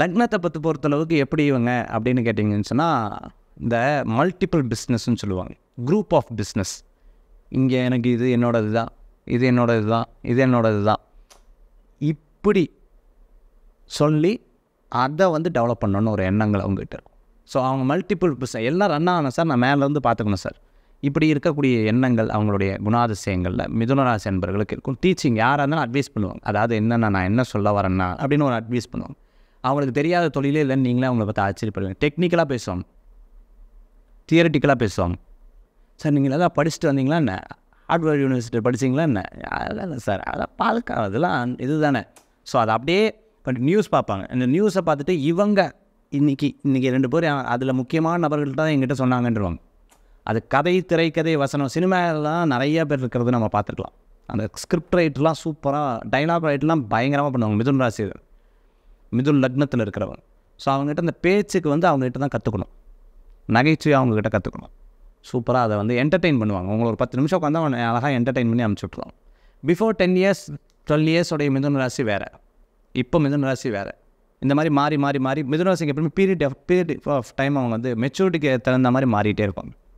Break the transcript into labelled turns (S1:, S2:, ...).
S1: லக்னத்தை பற்றி பொறுத்தளவுக்கு எப்படி இவங்க அப்படின்னு கேட்டிங்கன்னு சொன்னால், இந்த மல்டிபிள் பிஸ்னஸ்ன்னு சொல்லுவாங்க. Group of business. இங்கே எனக்கு இது என்னோடது தான், இது என்னோடது தான், இது என்னோடது தான், இப்படி சொல்லி அதை வந்து டெவலப் பண்ணணுன்னு ஒரு எண்ணங்கள் அவங்ககிட்ட இருக்கும். ஸோ அவங்க மல்டிபிள் பிஸ்னஸ் எல்லாம் ரன் ஆகணும் சார், நான் மேலேருந்து பார்த்துக்கணும் சார், இப்படி இருக்கக்கூடிய எண்ணங்கள் அவங்களுடைய குணாதிசயங்களில் மிதுன ராசி அன்பர்களுக்கு இருக்கும். டீச்சிங் யாராக இருந்தாலும் அட்வைஸ் பண்ணுவாங்க. அதாவது என்னென்ன நான் என்ன சொல்ல வரேன்னா அப்படின்னு ஒரு அட்வைஸ் பண்ணுவாங்க. அவங்களுக்கு தெரியாத தொழிலே இல்லைன்னு நீங்களே அவங்கள பார்த்து ஆச்சரியப்படுவீங்க. டெக்னிக்கலாக பேசுவாங்க, தியரட்டிக்கலாக பேசுவாங்க. சார் நீங்கள் எதாவது படிச்சுட்டு வந்தீங்களா என்ன, ஹார்ட்வேர்ட் யூனிவர்சிட்டி படிச்சிங்களா என்ன, அதெல்லாம் இல்லை சார், அதெல்லாம் பாதுக்கா அதெல்லாம் இது தானே. ஸோ அதை அப்படியே நியூஸ் பார்ப்பாங்க. இந்த நியூஸை பார்த்துட்டு இவங்க இன்றைக்கி 2 பேர் அதில் முக்கியமான நபர்கள்ட்ட தான் எங்கிட்ட சொன்னாங்கன்றவாங்க. அது கதை, திரைக்கதை, வசனம், சினிமாலாம் நிறைய பேர் இருக்கிறது நம்ம பார்த்துருக்கலாம். அந்த ஸ்கிரிப்ட் ரைட்டர்லாம் சூப்பராக, டைலாக் ரைட்டர்லாம் பயங்கரமாக பண்ணுவாங்க. மிதுன் ராசி, மிதுன் லக்னத்தில் இருக்கிறவங்க. ஸோ அவங்ககிட்ட அந்த பேச்சுக்கு வந்து அவங்ககிட்ட தான் கற்றுக்கணும், நகைச்சுவை அவங்ககிட்ட கற்றுக்கணும். சூப்பராக அதை வந்து என்டர்டெயின் பண்ணுவாங்க. உங்களை ஒரு 10 நிமிஷம் உட்காந்து அவனை அழகாக என்டர்டெயின் பண்ணி அனுப்பிச்சி விட்ருவாங்க. பிஃபோர் 10 இயர்ஸ் 12 இயர்ஸோடைய மிதுன ராசி வேறு, இப்போ மிதுன ராசி வேறு. இந்த மாதிரி மாறி மிதுன ராசிக்கு எப்பவுமே பீரியட் ஆஃப் டைம் அவங்க வந்து மெச்சூரிட்டிக்கு தகுந்த மாதிரி மாறிட்டே இருப்பாங்க.